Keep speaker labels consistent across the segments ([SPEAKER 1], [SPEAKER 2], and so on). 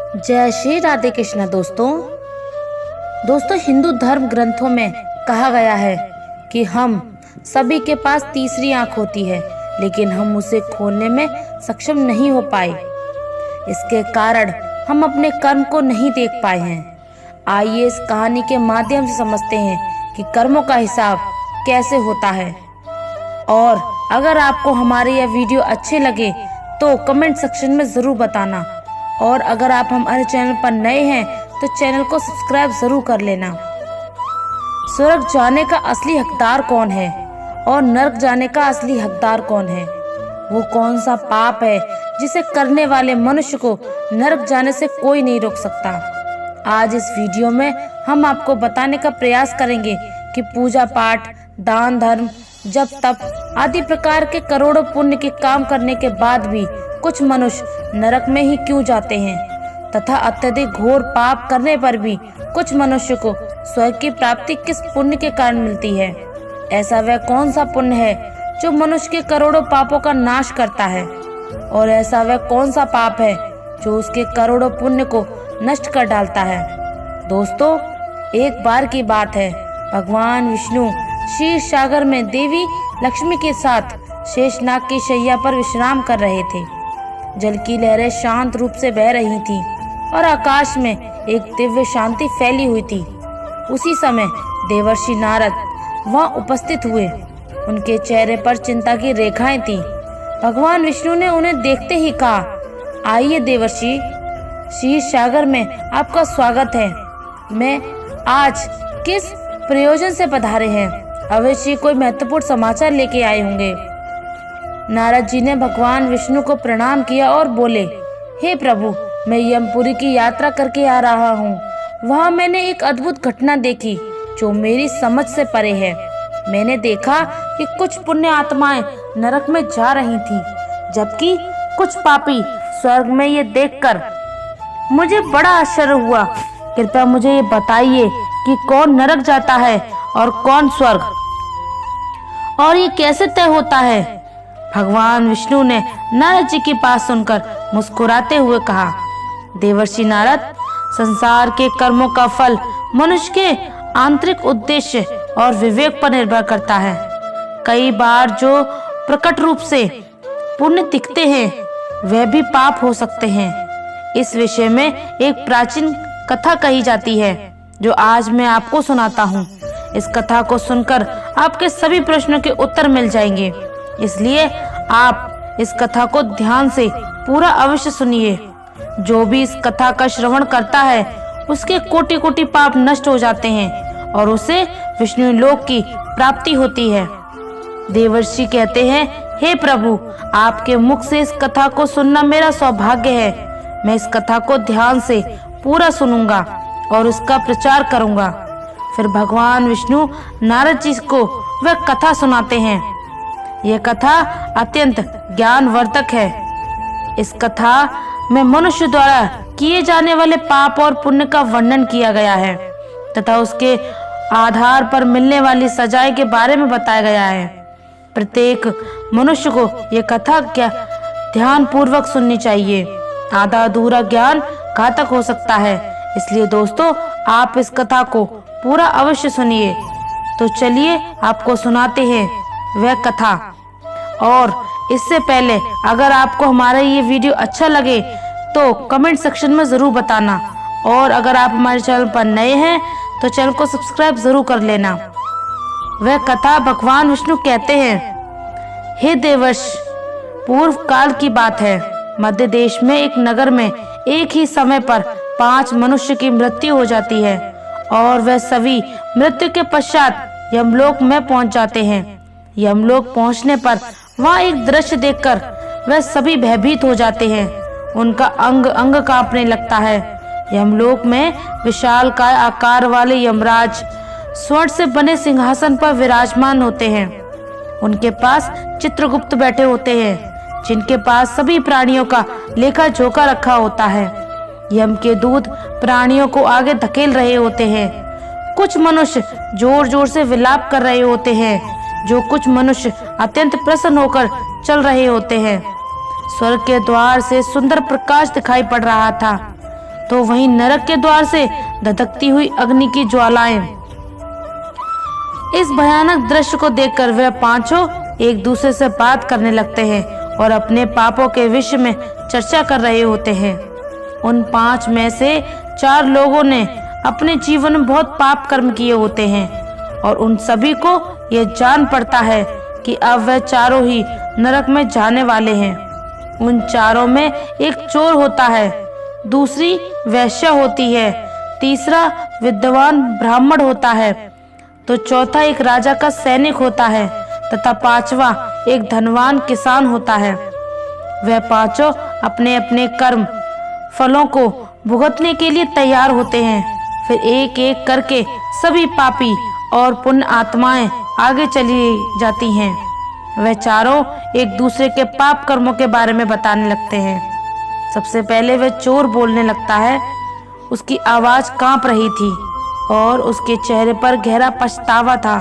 [SPEAKER 1] जय श्री राधे कृष्ण। दोस्तों हिंदू धर्म ग्रंथों में कहा गया है कि हम सभी के पास तीसरी आंख होती है, लेकिन हम उसे खोलने में सक्षम नहीं हो पाए। इसके कारण हम अपने कर्म को नहीं देख पाए हैं। आइए इस कहानी के माध्यम से समझते हैं कि कर्मों का हिसाब कैसे होता है। और अगर आपको हमारे यह वीडियो अच्छे लगे तो कमेंट सेक्शन में ज़रूर बताना। और अगर आप हमारे चैनल पर नए हैं तो चैनल को सब्सक्राइब ज़रूर कर लेना। स्वर्ग जाने का असली हकदार कौन है और नरक जाने का असली हकदार कौन है? वो कौन सा पाप है जिसे करने वाले मनुष्य को नरक जाने से कोई नहीं रोक सकता? आज इस वीडियो में हम आपको बताने का प्रयास करेंगे कि पूजा पाठ, दान धर्म, जप तप आदि प्रकार के करोड़ों पुण्य के काम करने के बाद भी कुछ मनुष्य नरक में ही क्यों जाते हैं, तथा अत्यधिक घोर पाप करने पर भी कुछ मनुष्य को स्वर्ग की प्राप्ति किस पुण्य के कारण मिलती है। ऐसा वह कौन सा पुण्य है जो मनुष्य के करोड़ों पापों का नाश करता है, और ऐसा वह कौन सा पाप है जो उसके करोड़ों पुण्य को नष्ट कर डालता है। दोस्तों एक बार की बात है, भगवान विष्णु क्षीर सागर में देवी लक्ष्मी के साथ शेषनाग की शैया पर विश्राम कर रहे थे। जल की लहरें शांत रूप से बह रही थीं और आकाश में एक दिव्य शांति फैली हुई थी। उसी समय देवर्षि नारद वहां उपस्थित हुए। उनके चेहरे पर चिंता की रेखाएं थीं। भगवान विष्णु ने उन्हें देखते ही कहा, आइए देवर्षि, क्षीर सागर में आपका स्वागत है। मैं आज किस प्रयोजन से पधारे हैं? अवश्य कोई महत्वपूर्ण समाचार लेके आए होंगे। नारद जी ने भगवान विष्णु को प्रणाम किया और बोले, हे प्रभु, मैं यमपुरी की यात्रा करके आ रहा हूँ। वहाँ मैंने एक अद्भुत घटना देखी जो मेरी समझ से परे है। मैंने देखा कि कुछ पुण्य आत्माएं नरक में जा रही थीं, जबकि कुछ पापी स्वर्ग में। ये देखकर मुझे बड़ा आश्चर्य हुआ। कृपया मुझे ये बताइए कि कौन नरक जाता है और कौन स्वर्ग, और ये कैसे तय होता है? भगवान विष्णु ने नारद जी की बात सुनकर मुस्कुराते हुए कहा, देवर्षि नारद, संसार के कर्मों का फल मनुष्य के आंतरिक उद्देश्य और विवेक पर निर्भर करता है। कई बार जो प्रकट रूप से पुण्य दिखते हैं वह भी पाप हो सकते हैं। इस विषय में एक प्राचीन कथा कही जाती है जो आज मैं आपको सुनाता हूँ। इस कथा को सुनकर आपके सभी प्रश्नों के उत्तर मिल जाएंगे, इसलिए आप इस कथा को ध्यान से पूरा अवश्य सुनिए। जो भी इस कथा का श्रवण करता है उसके कोटि कोटि पाप नष्ट हो जाते हैं और उसे विष्णु लोक की प्राप्ति होती है। देवर्षि कहते हैं, हे प्रभु, आपके मुख से इस कथा को सुनना मेरा सौभाग्य है। मैं इस कथा को ध्यान से पूरा सुनूंगा और उसका प्रचार करूंगा। फिर भगवान विष्णु नारद जी को वह कथा सुनाते हैं। यह कथा अत्यंत ज्ञानवर्धक है। इस कथा में मनुष्य द्वारा किए जाने वाले पाप और पुण्य का वर्णन किया गया है तथा उसके आधार पर मिलने वाली सजाएं के बारे में बताया गया है। प्रत्येक मनुष्य को यह कथा ध्यान पूर्वक सुननी चाहिए। आधा अधूरा ज्ञान घातक हो सकता है, इसलिए दोस्तों आप इस कथा को पूरा अवश्य सुनिए। तो चलिए आपको सुनाते हैं वह कथा। और इससे पहले अगर आपको हमारा ये वीडियो अच्छा लगे तो कमेंट सेक्शन में ज़रूर बताना। और अगर आप हमारे चैनल पर नए हैं तो चैनल को सब्सक्राइब ज़रूर कर लेना। वह कथा भगवान विष्णु कहते हैं, हे देवर्ष, पूर्व काल की बात है। मध्य देश में एक नगर में एक ही समय पर 5 मनुष्य की मृत्यु हो जाती है और वह सभी मृत्यु के पश्चात यमलोक में पहुंच जाते हैं। यमलोक पहुंचने पर वहां एक दृश्य देखकर वह सभी भयभीत हो जाते हैं। उनका अंग अंग कांपने लगता है। यमलोक में विशालकाय आकार वाले यमराज स्वर्ण से बने सिंहासन पर विराजमान होते हैं। उनके पास चित्रगुप्त बैठे होते हैं, जिनके पास सभी प्राणियों का लेखा जोखा रखा होता है। यम के दूत प्राणियों को आगे धकेल रहे होते हैं। कुछ मनुष्य जोर जोर से विलाप कर रहे होते हैं, जो कुछ मनुष्य अत्यंत प्रसन्न होकर चल रहे होते हैं। स्वर्ग के द्वार से सुंदर प्रकाश दिखाई पड़ रहा था। तो वहीं नरक के द्वार से धधकती हुई अग्नि की ज्वालाएं। इस भयानक दृश्य को देखकर वे पांचों एक दूसरे से बात करने लगते हैं और अपने पापों के विषय में चर्चा कर रहे होते हैं। उन 5 में से 4 लोगों ने अपने जीवन में बहुत पाप कर्म किए होते हैं और उन सभी को यह जान पड़ता है कि अब वह चारों ही नरक में जाने वाले हैं। उन चारों में एक चोर होता है, दूसरी वैश्या होती है, तीसरा विद्वान ब्राह्मण होता है, तो चौथा एक राजा का सैनिक होता है तथा 5वां एक धनवान किसान होता है। वह पांचों अपने अपने कर्म फलों को भुगतने के लिए तैयार होते हैं। फिर एक एक करके सभी पापी और पुण्य आत्माएं आगे चली जाती हैं। वह चारों एक दूसरे के पाप कर्मों के बारे में बताने लगते हैं। सबसे पहले वह चोर बोलने लगता है। उसकी आवाज कांप रही थी और उसके चेहरे पर गहरा पछतावा था।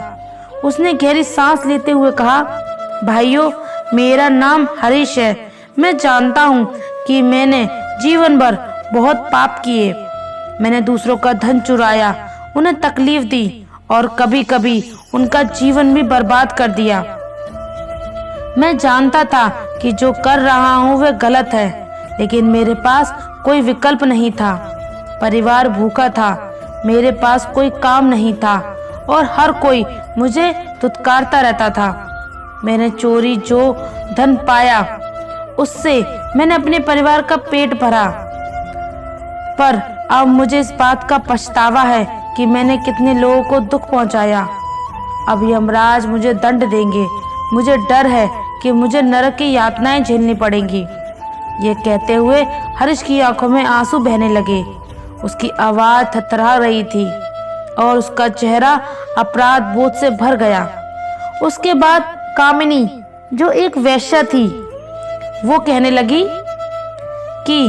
[SPEAKER 1] उसने गहरी सांस लेते हुए कहा, भाइयों, मेरा नाम हरीश है। मैं जानता हूँ कि मैंने जीवन भर बहुत पाप किए। मैंने दूसरों का धन चुराया, उन्हें तकलीफ दी और कभी कभी उनका जीवन भी बर्बाद कर दिया। मैं जानता था कि जो कर रहा हूँ वह गलत है, लेकिन मेरे पास कोई विकल्प नहीं था। परिवार भूखा था, मेरे पास कोई काम नहीं था और हर कोई मुझे धुतकारता रहता था। मैंने चोरी जो धन पाया उससे मैंने अपने परिवार का पेट भरा, पर अब मुझे इस बात का पछतावा है कि मैंने कितने लोगों को दुख पहुंचाया। अब यमराज मुझे दंड देंगे। मुझे डर है कि मुझे नरक की यातनाएं झेलनी पड़ेंगी। ये कहते हुए हरीश की आंखों में आंसू बहने लगे। उसकी आवाज थरथरा रही थी और उसका चेहरा अपराध बोध से भर गया। उसके बाद कामिनी, जो एक वेश्या थी, वो कहने लगी कि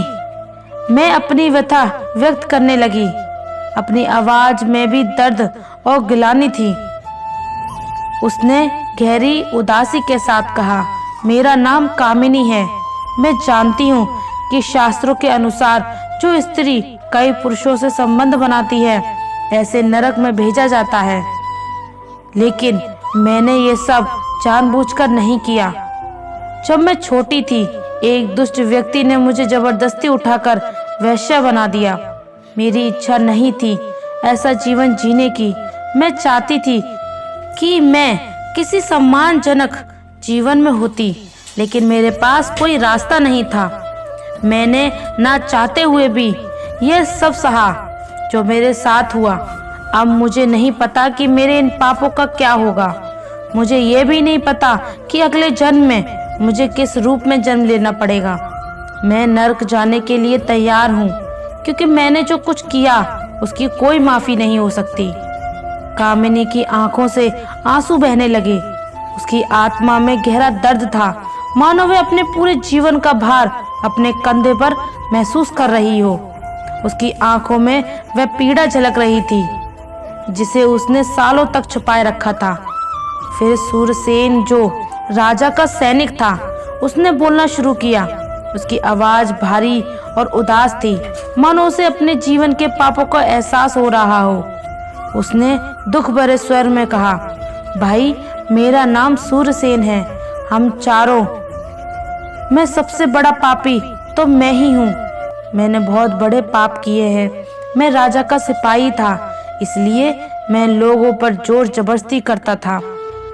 [SPEAKER 1] मैं अपनी व्यथा व्यक्त करने लगी। अपनी आवाज में भी दर्द और गिलानी थी। उसने गहरी उदासी के साथ कहा, मेरा नाम कामिनी है। मैं जानती हूँ कि शास्त्रों के अनुसार जो स्त्री कई पुरुषों से संबंध बनाती है, ऐसे नरक में भेजा जाता है, लेकिन मैंने ये सब जानबूझकर नहीं किया। जब मैं छोटी थी, एक दुष्ट व्यक्ति ने मुझे जबरदस्ती उठाकर वैश्या बना दिया। मेरी इच्छा नहीं थी ऐसा जीवन जीने की। मैं चाहती थी कि मैं किसी सम्मानजनक जीवन में होती, लेकिन मेरे पास कोई रास्ता नहीं था। मैंने ना चाहते हुए भी यह सब सहा जो मेरे साथ हुआ। अब मुझे नहीं पता कि मेरे इन पापों का क्या होगा। मुझे ये भी नहीं पता कि अगले जन्म में मुझे किस रूप में जन्म लेना पड़ेगा। मैं नरक जाने के लिए तैयार हूँ, क्योंकि मैंने जो कुछ किया उसकी कोई माफी नहीं हो सकती। कामिनी की आंखों से आंसू बहने लगे। उसकी आत्मा में गहरा दर्द था, मानो वह अपने पूरे जीवन का भार अपने कंधे पर महसूस कर रही हो। उसकी आंखों में वह पीड़ा झलक रही थी जिसे उसने सालों तक छुपाए रखा था। फिर सूरसेन, जो राजा का सैनिक था, उसने बोलना शुरू किया। उसकी आवाज भारी और उदास थी, मानो उसे अपने जीवन के पापों का एहसास हो रहा हो। उसने दुख भरे स्वर में कहा, भाई, मेरा नाम सूरसेन है। हम चारों में सबसे बड़ा पापी तो मैं ही हूँ। मैंने बहुत बड़े पाप किए हैं। मैं राजा का सिपाही था, इसलिए मैं लोगों पर जोर जबरदस्ती करता था।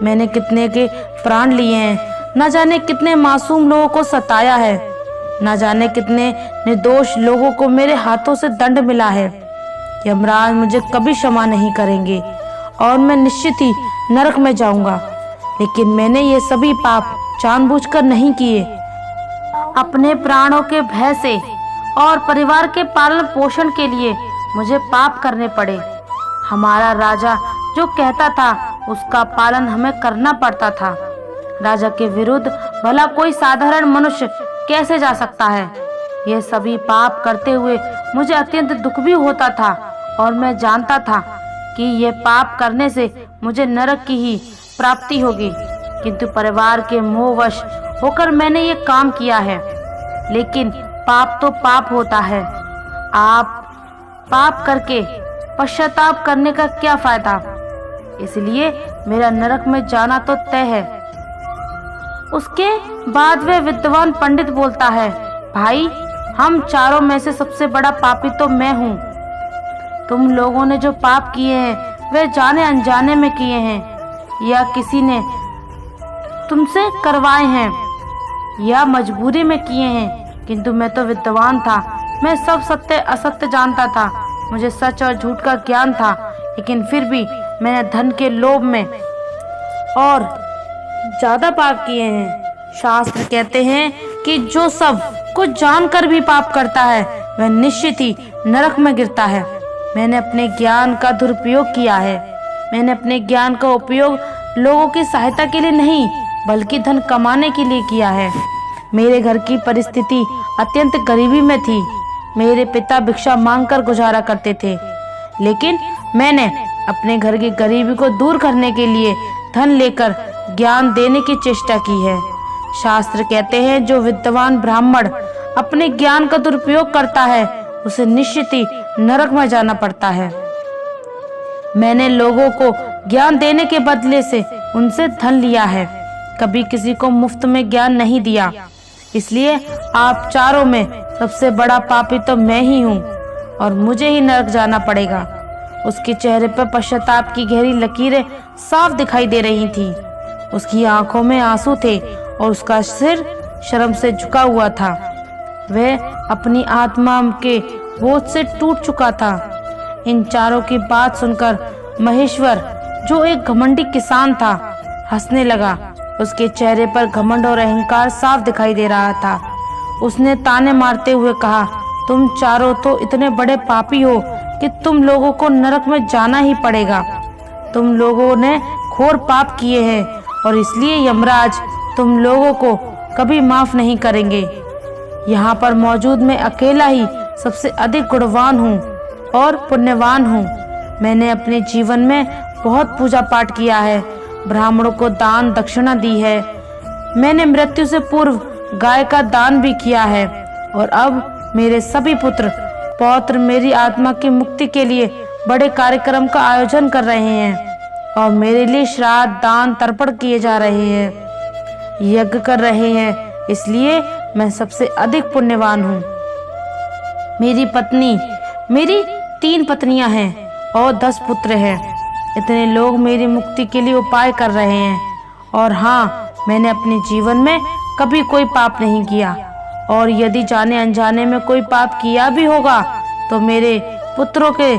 [SPEAKER 1] मैंने कितने के प्राण लिए हैं, न जाने कितने मासूम लोगों को सताया है, न जाने कितने निर्दोष लोगों को मेरे हाथों से दंड मिला है। यमराज मुझे कभी क्षमा नहीं करेंगे और मैं निश्चित ही नरक में जाऊंगा। लेकिन मैंने ये सभी पाप जानबूझकर नहीं किए। अपने प्राणों के भय से और परिवार के पालन पोषण के लिए मुझे पाप करने पड़े। हमारा राजा जो कहता था उसका पालन हमें करना पड़ता था। राजा के विरुद्ध भला कोई साधारण मनुष्य कैसे जा सकता है। ये सभी पाप करते हुए मुझे अत्यंत दुख भी होता था और मैं जानता था कि ये पाप करने से मुझे नरक की ही प्राप्ति होगी, किंतु परिवार के मोहवश होकर मैंने ये काम किया है। लेकिन पाप तो पाप होता है। आप पाप करके पश्चाताप करने का क्या फायदा, इसलिए मेरा नरक में जाना तो तय है। उसके बाद वह विद्वान पंडित बोलता है, भाई हम चारों में से सबसे बड़ा पापी तो मैं हूँ। तुम लोगों ने जो पाप किए हैं वे जाने अनजाने में किए हैं, या किसी ने तुमसे करवाए हैं, या मजबूरी में किए हैं। किंतु मैं तो विद्वान था, मैं सब सत्य असत्य जानता था, मुझे सच और झूठ का ज्ञान था, लेकिन फिर भी मैंने धन के लोभ में और ज्यादा पाप किए हैं। शास्त्र कहते हैं कि जो सब कुछ जानकर भी पाप करता है वह निश्चित ही नरक में गिरता है। मैंने अपने ज्ञान का दुरुपयोग किया है। मैंने अपने ज्ञान का उपयोग लोगों की सहायता के लिए नहीं, बल्कि धन कमाने के लिए किया है। मेरे घर की परिस्थिति अत्यंत गरीबी में थी। मेरे पिता भिक्षा मांगकर गुजारा करते थे, लेकिन मैंने अपने घर की गरीबी को दूर करने के लिए धन लेकर ज्ञान देने की चेष्टा की है। शास्त्र कहते हैं जो विद्वान ब्राह्मण अपने ज्ञान का दुरुपयोग करता है उसे निश्चित ही नरक में जाना पड़ता है। मैंने लोगों को ज्ञान देने के बदले से उनसे धन लिया है, कभी किसी को मुफ्त में ज्ञान नहीं दिया। इसलिए आप चारों में सबसे बड़ा पापी तो मैं ही हूँ और मुझे ही नरक जाना पड़ेगा। उसके चेहरे पर पश्चाताप की गहरी लकीरें साफ दिखाई दे रही थी। उसकी आंखों में आंसू थे और उसका सिर शर्म से झुका हुआ था। वह अपनी आत्मा के बोझ से टूट चुका था। इन चारों की बात सुनकर महेश्वर, जो एक घमंडी किसान था, हंसने लगा। उसके चेहरे पर घमंड और अहंकार साफ दिखाई दे रहा था। उसने ताने मारते हुए कहा, तुम चारों तो इतने बड़े पापी हो कि तुम लोगों को नरक में जाना ही पड़ेगा। तुम लोगों ने घोर पाप किए हैं और इसलिए यमराज तुम लोगों को कभी माफ नहीं करेंगे। यहाँ पर मौजूद मैं अकेला ही सबसे अधिक गुणवान हूँ और पुण्यवान हूँ। मैंने अपने जीवन में बहुत पूजा पाठ किया है, ब्राह्मणों को दान दक्षिणा दी है। मैंने मृत्यु से पूर्व गाय का दान भी किया है और अब मेरे सभी पुत्र पौत्र मेरी आत्मा की मुक्ति के लिए बड़े कार्यक्रम का आयोजन कर रहे हैं और मेरे लिए श्राद्ध दान तर्पण किए जा रहे हैं, यज्ञ कर रहे हैं। इसलिए मैं सबसे अधिक पुण्यवान हूँ। मेरी 3 पत्नियां हैं और 10 पुत्र हैं। इतने लोग मेरी मुक्ति के लिए उपाय कर रहे हैं। और हाँ, मैंने अपने जीवन में कभी कोई पाप नहीं किया, और यदि जाने अनजाने में कोई पाप किया भी होगा तो मेरे पुत्रों के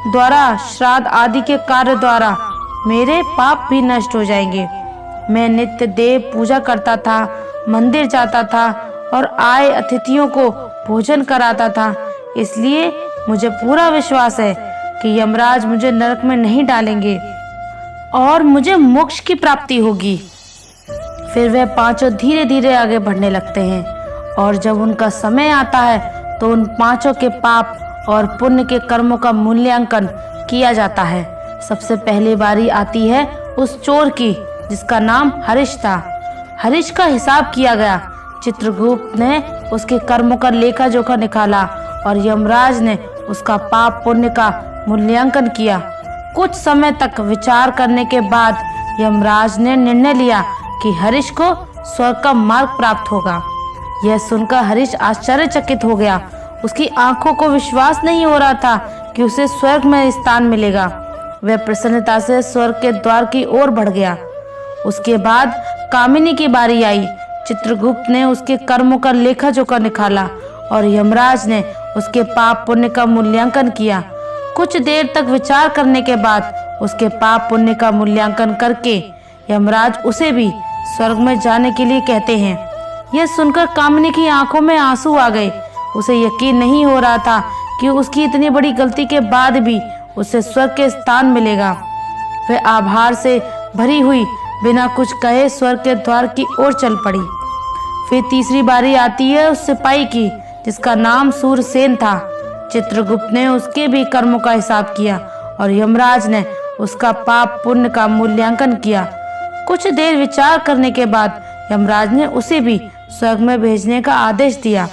[SPEAKER 1] द्वारा श्राद्ध आदि के कार्य द्वारा मेरे पाप भी नष्ट हो जाएंगे। मैं नित्य देव पूजा करता था, मंदिर जाता था और आए अतिथियों को भोजन कराता था। इसलिए मुझे पूरा विश्वास है कि यमराज मुझे नरक में नहीं डालेंगे और मुझे मोक्ष की प्राप्ति होगी। फिर वे पांचों धीरे धीरे आगे बढ़ने लगते हैं और जब उनका समय आता है तो उन पांचों के पाप और पुण्य के कर्मों का मूल्यांकन किया जाता है। सबसे पहले बारी आती है उस चोर की जिसका नाम हरीश था। हरीश का हिसाब किया गया। चित्रगुप्त ने उसके कर्मों का लेखा जोखा निकाला और यमराज ने उसका पाप पुण्य का मूल्यांकन किया। कुछ समय तक विचार करने के बाद यमराज ने निर्णय लिया कि हरीश को स्वर्ग का मार्ग प्राप्त होगा। यह सुनकर हरीश आश्चर्यचकित हो गया। उसकी आंखों को विश्वास नहीं हो रहा था कि उसे स्वर्ग में स्थान मिलेगा। वह प्रसन्नता से स्वर्ग के द्वार की ओर बढ़ गया। उसके बाद कामिनी की बारी आई। चित्रगुप्त ने उसके कर्मों का लेखा जोखा निकाला और यमराज ने उसके पाप पुण्य का मूल्यांकन किया। कुछ देर तक विचार करने के बाद उसके पाप पुण्य का मूल्यांकन करके यमराज उसे भी स्वर्ग में जाने के लिए कहते हैं। यह सुनकर कामिनी की आंखों में आंसू आ गए। उसे यकीन नहीं हो रहा था कि उसकी इतनी बड़ी गलती के बाद भी उसे स्वर्ग के स्थान मिलेगा। वह आभार से भरी हुई बिना कुछ कहे स्वर्ग के द्वार की ओर चल पड़ी। फिर तीसरी बारी आती है उस सिपाही की जिसका नाम सूरसेन था। चित्रगुप्त ने उसके भी कर्मों का हिसाब किया और यमराज ने उसका पाप पुण्य का मूल्यांकन किया। कुछ देर विचार करने के बाद यमराज ने उसे भी स्वर्ग में भेजने का आदेश दिया।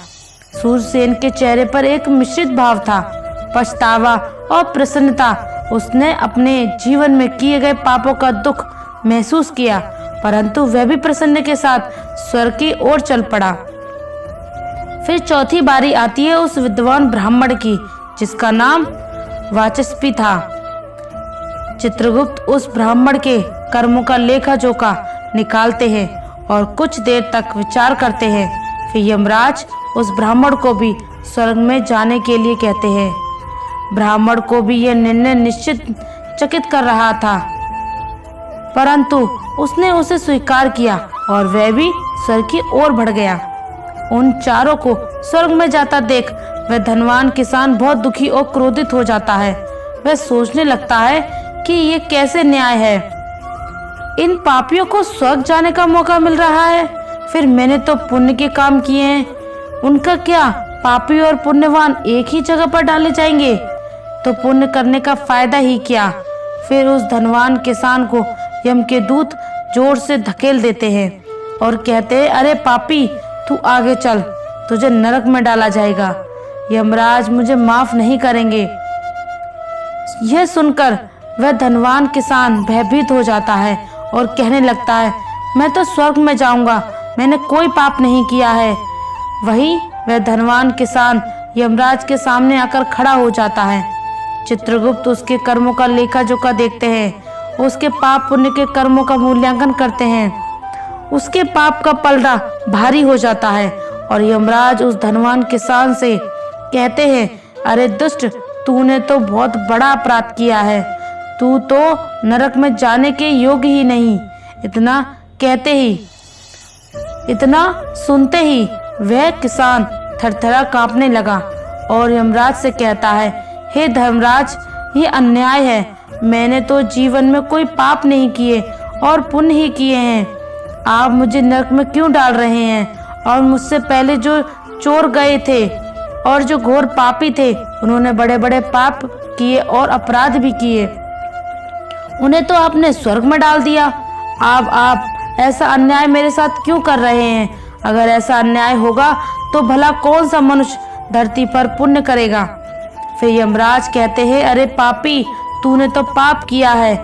[SPEAKER 1] सूरसेन के चेहरे पर एक मिश्रित भाव था, पछतावा और प्रसन्नता। उसने अपने जीवन में किए गए पापों का दुख महसूस किया, परंतु वह भी प्रसन्न के साथ स्वर्ग की ओर चल पड़ा। फिर चौथी बारी आती है उस विद्वान ब्राह्मण की, जिसका नाम वाचस्पति था। चित्रगुप्त उस ब्राह्मण के कर्मों का लेखा जोखा निकालते हैं और कुछ देर तक विचार करते हैं। फिर यमराज उस ब्राह्मण को भी स्वर्ग में जाने के लिए कहते हैं। ब्राह्मण को भी यह निर्णय निश्चित चकित कर रहा था, परंतु उसने उसे स्वीकार किया और वह भी स्वर्ग की ओर बढ़ गया। उन चारों को स्वर्ग में जाता देख वह धनवान किसान बहुत दुखी और क्रोधित हो जाता है। वह सोचने लगता है कि ये कैसे न्याय है, इन पापियों को स्वर्ग जाने का मौका मिल रहा है, फिर मैंने तो पुण्य के काम किए हैं, उनका क्या? पापी और पुण्यवान एक ही जगह पर डाले जाएंगे तो पुण्य करने का फायदा ही क्या? फिर उस धनवान किसान को यम के दूत जोर से धकेल देते हैं और कहते हैं, अरे पापी, तू आगे चल, तुझे नरक में डाला जाएगा, यमराज मुझे माफ नहीं करेंगे। यह सुनकर वह धनवान किसान भयभीत हो जाता है और कहने लगता है, मैं तो स्वर्ग में जाऊंगा, मैंने कोई पाप नहीं किया है। वहीं वह धनवान किसान यमराज के सामने आकर खड़ा हो जाता है। चित्रगुप्त उसके कर्मों का लेखा जोखा देखते हैं, उसके पाप पुण्य के कर्मों का मूल्यांकन करते हैं। उसके पाप का पलड़ा भारी हो जाता है और यमराज उस धनवान किसान से कहते हैं, अरे दुष्ट, तूने तो बहुत बड़ा अपराध किया है, तू तो नरक में जाने के योग्य ही नहीं। इतना सुनते ही वह किसान थरथरा कांपने लगा और यमराज से कहता है, हे धर्मराज, ये अन्याय है, मैंने तो जीवन में कोई पाप नहीं किए और पुण्य ही किए हैं, आप मुझे नरक में क्यों डाल रहे हैं? और मुझसे पहले जो चोर गए थे और जो घोर पापी थे, उन्होंने बड़े बड़े पाप किए और अपराध भी किए, उन्हें तो आपने स्वर्ग में डाल दिया। अब आप ऐसा अन्याय मेरे साथ क्यों कर रहे हैं? अगर ऐसा अन्याय होगा तो भला कौन सा मनुष्य धरती पर पुण्य करेगा? फिर यमराज कहते हैं, अरे पापी, तूने तो पाप किया है,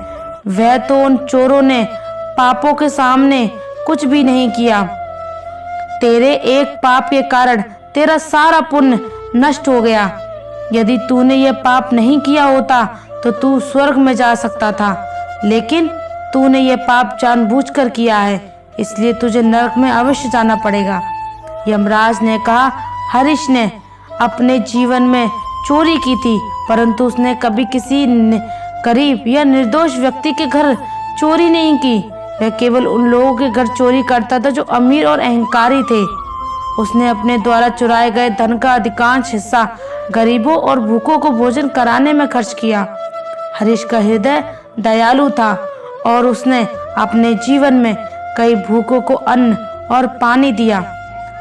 [SPEAKER 1] वह तो उन चोरों ने पापों के सामने कुछ भी नहीं किया। तेरे एक पाप के कारण तेरा सारा पुण्य नष्ट हो गया। यदि तूने यह पाप नहीं किया होता तो तू स्वर्ग में जा सकता था, लेकिन तूने यह पाप जानबूझकर किया है, इसलिए तुझे नरक में अवश्य जाना पड़ेगा। यमराज ने कहा, हरीश ने अपने जीवन में चोरी की थी, परंतु उसने कभी किसी गरीब या निर्दोष व्यक्ति के घर चोरी नहीं की। वह केवल उन लोगों के घर चोरी करता था जो अमीर और अहंकारी थे। उसने अपने द्वारा चुराए गए धन का अधिकांश हिस्सा गरीबों और भूखों को भोजन कराने में खर्च किया। हरीश का हृदय दयालु था और उसने अपने जीवन में कई भूखों को अन्न और पानी दिया।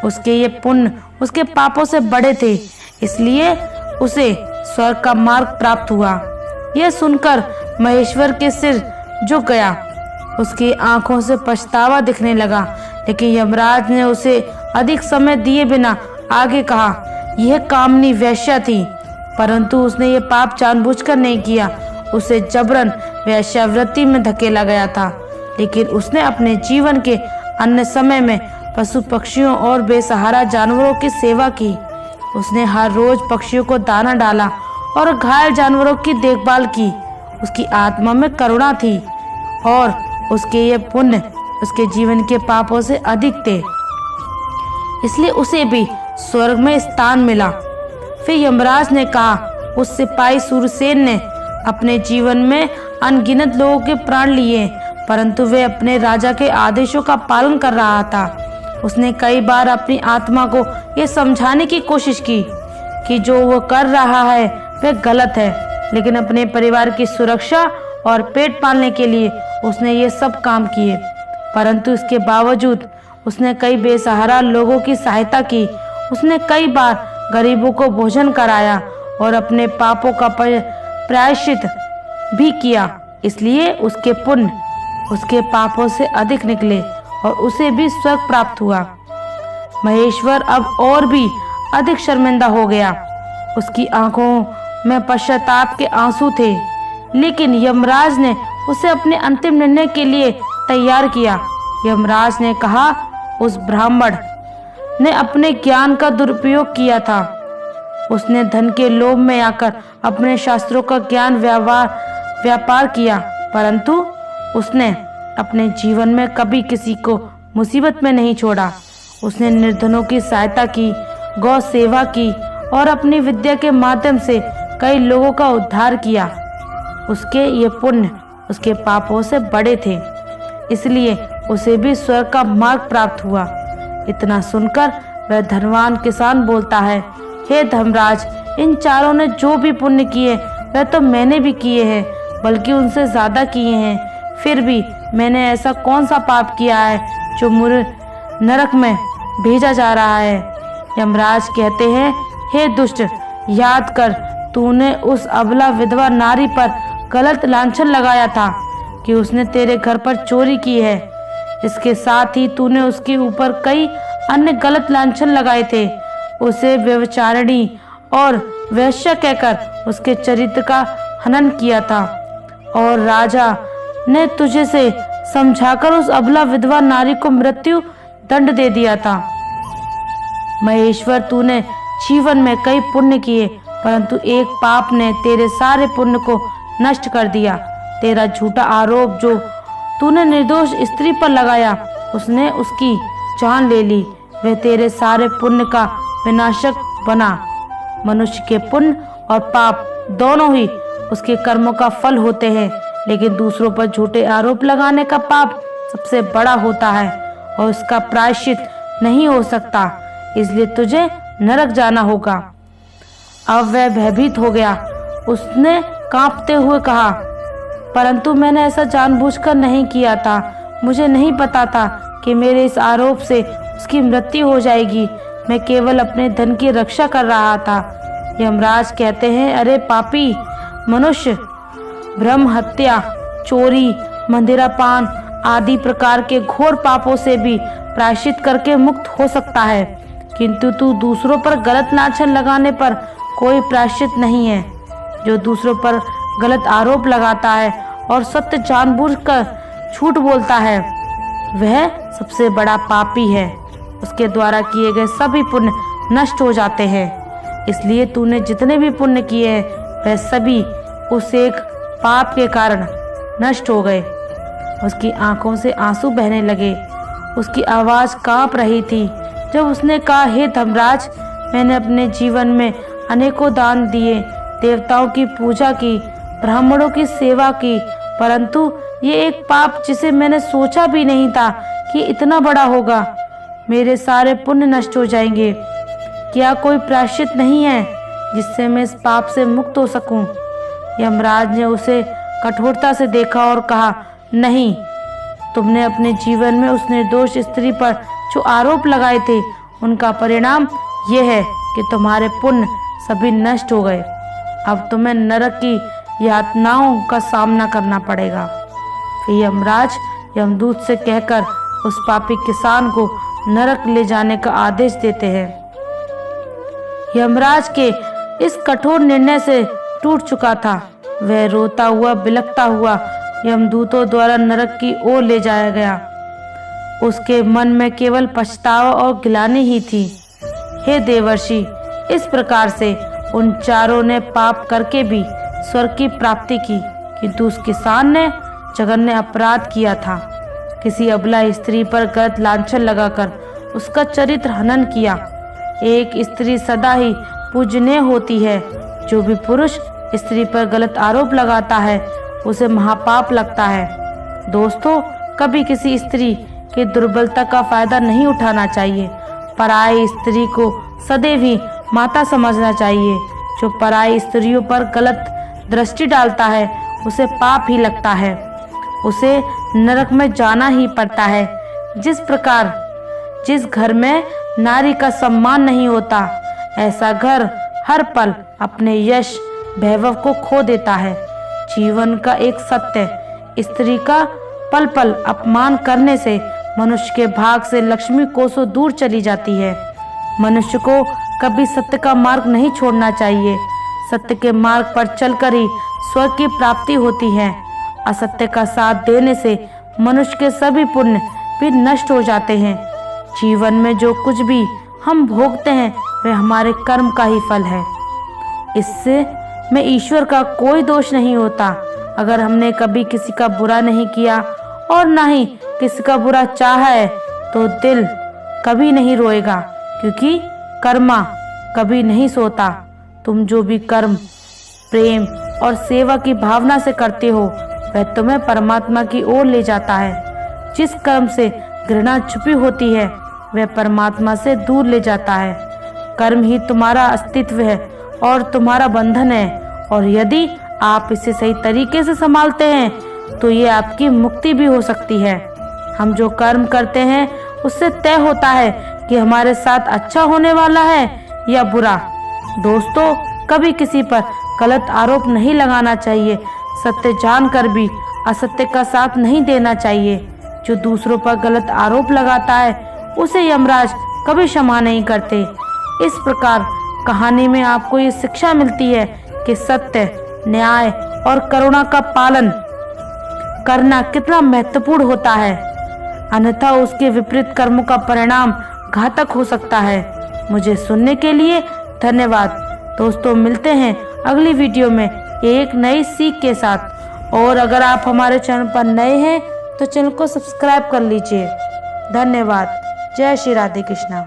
[SPEAKER 1] उसके ये पुण्य उसके पापों से बड़े थे, इसलिए उसे स्वर्ग का मार्ग प्राप्त हुआ। यह सुनकर महेश्वर के सिर झुक गया, उसकी आंखों से पछतावा दिखने लगा, लेकिन यमराज ने उसे अधिक समय दिए बिना आगे कहा। यह कामनी वैश्या थी, परंतु उसने ये पाप जानबूझकर नहीं किया, उसे जबरन वैश्यावृत्ति में धकेला गया था। लेकिन उसने अपने जीवन के अन्य समय में पशु पक्षियों और बेसहारा जानवरों की सेवा की। उसने हर रोज पक्षियों को दाना डाला और घायल जानवरों की देखभाल की। उसकी आत्मा में करुणा थी और उसके ये पुण्य उसके जीवन के पापों से अधिक थे, इसलिए उसे भी स्वर्ग में स्थान मिला। फिर यमराज ने कहा, उस सिपाही सूरसेन ने अपने जीवन में अनगिनत लोगों के प्राण लिए, परंतु वह अपने राजा के आदेशों का पालन कर रहा था। उसने कई बार अपनी आत्मा को यह समझाने की कोशिश की कि जो वो कर रहा है वह गलत है, लेकिन अपने परिवार की सुरक्षा और पेट पालने के लिए उसने ये सब काम किए। परंतु इसके बावजूद उसने कई बेसहारा लोगों की सहायता की। उसने कई बार गरीबों को भोजन कराया और अपने पापों का प्रायश्चित भी किया, इसलिए उसके पुण्य उसके पापों से अधिक निकले और उसे भी स्वर्ग प्राप्त हुआ। महेश्वर अब और भी अधिक शर्मिंदा हो गया। उसकी आंखों में पश्चाताप के आंसू थे, लेकिन यमराज ने उसे अपने अंतिम निर्णय के लिए तैयार किया। यमराज ने कहा, उस ब्राह्मण ने अपने ज्ञान का दुरुपयोग किया था। उसने धन के लोभ में आकर अपने शास्त्रों का ज्ञान व्यापार किया, परंतु उसने अपने जीवन में कभी किसी को मुसीबत में नहीं छोड़ा। उसने निर्धनों की सहायता की, गौ सेवा की और अपनी विद्या के माध्यम से कई लोगों का उद्धार किया। उसके ये पुण्य उसके पापों से बड़े थे, इसलिए उसे भी स्वर्ग का मार्ग प्राप्त हुआ। इतना सुनकर वह धनवान किसान बोलता है, हे धर्मराज, इन चारों ने जो भी पुण्य किए वह तो मैंने भी किए हैं, बल्कि उनसे ज्यादा किए हैं। फिर भी मैंने ऐसा कौन सा पाप किया है जो मुझे नरक में भेजा जा रहा है। यमराज कहते हैं, हे दुष्ट, याद कर, तूने उस अबला विधवा नारी पर गलत लांछन लगाया था कि उसने तेरे घर पर चोरी की है। इसके साथ ही तूने उसके ऊपर कई अन्य गलत लांछन लगाए थे। उसे व्यभिचारिणी और वैश्य कहकर उसके चरित्र का हनन किया था और राजा ने तुझे से समझाकर उस अबला विधवा नारी को मृत्यु दंड दे दिया था। महेश्वर, तूने जीवन में कई पुण्य किए, परंतु एक पाप ने तेरे सारे पुण्य को नष्ट कर दिया। तेरा झूठा आरोप जो तूने निर्दोष स्त्री पर लगाया, उसने उसकी जान ले ली। वह तेरे सारे पुण्य का विनाशक बना। मनुष्य के पुण्य और पाप दोनों ही उसके कर्मों का फल होते हैं, लेकिन दूसरों पर झूठे आरोप लगाने का पाप सबसे बड़ा होता है और उसका प्रायश्चित नहीं हो सकता। इसलिए तुझे नरक जाना होगा। अब वह भयभीत हो गया। उसने कांपते हुए कहा, परंतु मैंने ऐसा जानबूझकर नहीं किया था। मुझे नहीं पता था कि मेरे इस आरोप से उसकी मृत्यु हो जाएगी। मैं केवल अपने धन की रक्षा कर रहा था। यमराज कहते हैं, अरे पापी मनुष्य, ब्रह्म हत्या, चोरी, मंदिरापान आदि प्रकार के घोर पापों से भी प्रायश्चित करके मुक्त हो सकता है, किंतु तू दूसरों पर गलत लांछन लगाने पर कोई प्रायश्चित नहीं है। जो दूसरों पर गलत आरोप लगाता है और सत्य जानबूझकर झूठ बोलता है, वह सबसे बड़ा पापी है। उसके द्वारा किए गए सभी पुण्य नष्ट हो जाते हैं। इसलिए तूने जितने भी पुण्य किए हैं, वह सभी उस एक पाप के कारण नष्ट हो गए। उसकी आंखों से आंसू बहने लगे। उसकी आवाज कांप रही थी जब उसने कहा, हे धर्मराज, मैंने अपने जीवन में अनेकों दान दिए, देवताओं की पूजा की, ब्राह्मणों की सेवा की, परंतु ये एक पाप जिसे मैंने सोचा भी नहीं था कि इतना बड़ा होगा। मेरे सारे पुण्य नष्ट हो जाएंगे। क्या कोई प्रायश्चित नहीं है जिससे मैं इस पाप से मुक्त हो सकूं? यमराज ने उसे कठोरता से देखा और कहा, नहीं, तुमने अपने जीवन में उस निर्दोष स्त्री पर जो आरोप लगाए थे, उनका परिणाम यह है कि तुम्हारे पुण्य सभी नष्ट हो गए। अब तुम्हें नरक की यातनाओं का सामना करना पड़ेगा। फिर यमराज यमदूत से कहकर उस पापी किसान को नरक ले जाने का आदेश देते हैं। यमराज के इस कठोर निर्णय से टूट चुका था। वह रोता हुआ, बिलखता हुआ यमदूतों द्वारा नरक की ओर ले जाया गया। उसके मन में केवल पछतावा और गिलानी ही थी। हे देवर्षि, इस प्रकार से उन चारों ने पाप करके भी स्वर्ग की प्राप्ति की, किंतु उस किसान ने जघन्य अपराध किया था। किसी अबला स्त्री पर गलत लांछन लगाकर उसका चरित्र हनन किया। एक स्त्री सदा ही पूजनीय होती है। जो भी पुरुष स्त्री पर गलत आरोप लगाता है, उसे महापाप लगता है। दोस्तों, कभी किसी स्त्री की दुर्बलता का फायदा नहीं उठाना चाहिए। पराई स्त्री को सदैव ही माता समझना चाहिए। जो पराई स्त्रियों पर गलत दृष्टि डालता है, उसे पाप ही लगता है। उसे नरक में जाना ही पड़ता है। जिस प्रकार जिस घर में नारी का सम्मान नहीं होता, ऐसा घर हर पल अपने यश वैभव को खो देता है। जीवन का एक सत्य, स्त्री का पल पल अपमान करने से मनुष्य के भाग से लक्ष्मी कोसों दूर चली जाती है। मनुष्य को कभी सत्य का मार्ग नहीं छोड़ना चाहिए। सत्य के मार्ग पर चलकर ही स्वर्ग की प्राप्ति होती है। असत्य का साथ देने से मनुष्य के सभी पुण्य भी नष्ट हो जाते हैं। जीवन में जो कुछ भी हम भोगते हैं वह हमारे कर्म का ही फल है। इससे में ईश्वर का कोई दोष नहीं होता। अगर हमने कभी किसी का बुरा नहीं किया और ना ही किसी का बुरा चाहा है तो दिल कभी नहीं रोएगा, क्योंकि कर्मा कभी नहीं सोता। तुम जो भी कर्म प्रेम और सेवा की भावना से करते हो वह तुम्हें परमात्मा की ओर ले जाता है। जिस कर्म से घृणा छुपी होती है वह परमात्मा से दूर ले जाता है। कर्म ही तुम्हारा अस्तित्व है और तुम्हारा बंधन है, और यदि आप इसे सही तरीके से संभालते हैं तो ये आपकी मुक्ति भी हो सकती है। हम जो कर्म करते हैं उससे तय होता है कि हमारे साथ अच्छा होने वाला है या बुरा। दोस्तों, कभी किसी पर गलत आरोप नहीं लगाना चाहिए। सत्य जानकर भी असत्य का साथ नहीं देना चाहिए। जो दूसरों पर गलत आरोप लगाता है उसे यमराज कभी क्षमा नहीं करते। इस प्रकार कहानी में आपको ये शिक्षा मिलती है कि सत्य, न्याय और करुणा का पालन करना कितना महत्वपूर्ण होता है, अन्यथा उसके विपरीत कर्मों का परिणाम घातक हो सकता है। मुझे सुनने के लिए धन्यवाद। दोस्तों, मिलते हैं अगली वीडियो में एक नई सीख के साथ। और अगर आप हमारे चैनल पर नए हैं तो चैनल को सब्सक्राइब कर लीजिए। धन्यवाद। जय श्री राधे कृष्णा।